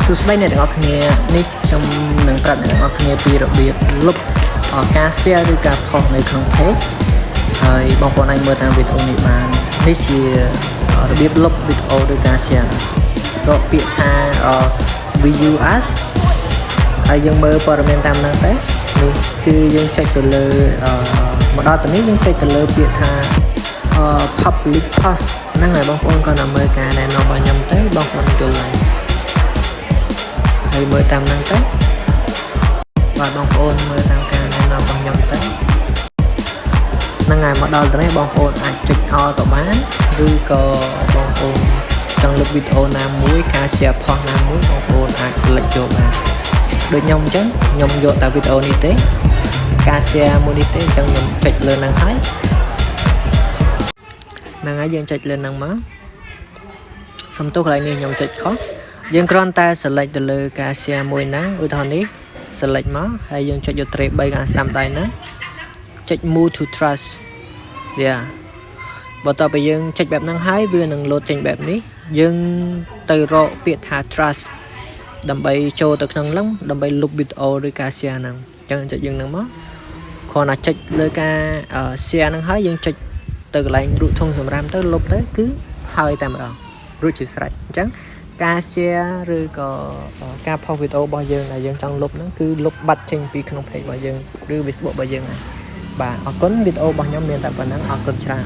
សួស្តីអ្នកទាំងអស់គ្នានេះខ្ញុំនឹងប្រាប់អ្នកទាំងអស់គ្នាពីរបៀបលុបការ share ឬការ post នៅក្នុង page ហើយបងប្អូនអាចមើលតាមវីដេអូនេះបាននេះជារបៀបលុបវីដេអូឬការ share រកពាក្យថា view as ហើយយើងមើលព័ត៌មានតាមហ្នឹងទៅនេះគឺយើងចុចទៅលើមកដល់ទៅនេះយើងចុចទៅលើពាក្យថា public post ហ្នឹងហើយបងប្អូនគាត់nakមើលការណែនាំរបស់ខ្ញុំទៅបងប្អូនចូលឡើងហើយមើលតាមហ្នឹងទៅបាទបងប្អូនមើលតាមការណែនាំរបស់ខ្ញុំទៅហ្នឹងហើយមកដល់ទៅនេះបងប្អូនអាចចុច all ទៅបានឬក៏បងប្អូនចង់លុបវីដេអូណាមួយការ share post ណាមួយបងប្អូនអាច select ចូលបានដូចខ្ញុំអញ្ចឹងខ្ញុំយកតែវីដេអូនេះទេការ share មួយនេះទេអញ្ចឹងខ្ញុំចុចលើហ្នឹងហើយហ្នឹងហើយយើងចុចលើហ្នឹងមកសំទោសកន្លែងនេះខ្ញុំចុចខុសយើងគ្រាន់តែ select ទៅលើការ share មួយហ្នឹងឧទាហរណ៍នេះ select មកហើយយើងចុចយក trace 3ខាងស្ដាំដៃហ្នឹងចុច move to trash បើតើបើយើងចុចបែបហ្នឹងហើយវានឹង load ចេញបែបនេះយើងទៅរកពាក្យថា trash ដើម្បីចូលទៅក្នុងហ្នឹងដើម្បីលុបវីដេអូឬការ share ហ្នឹងអញ្ចឹងចុចយើងហ្នឹងមកគ្រាន់តែចុចលើការ share ហ្នឹងហើយយើងចុចទៅកន្លែងរូបធុងសម្រាប់ទៅលុបទៅគឺហើយតែម្ដងរួចជាស្រេចអញ្ចឹងការ share ឬក៏ការ post វីដេអូរបស់យើងដែលយើងចង់លុបហ្នឹងគឺលុបបាត់ចេញពីក្នុង page របស់យើងឬ Facebook របស់យើងហើយបាទអរគុណវីដេអូរបស់ខ្ញុំមានតែប៉ុណ្្នឹងអរគុណច្រើន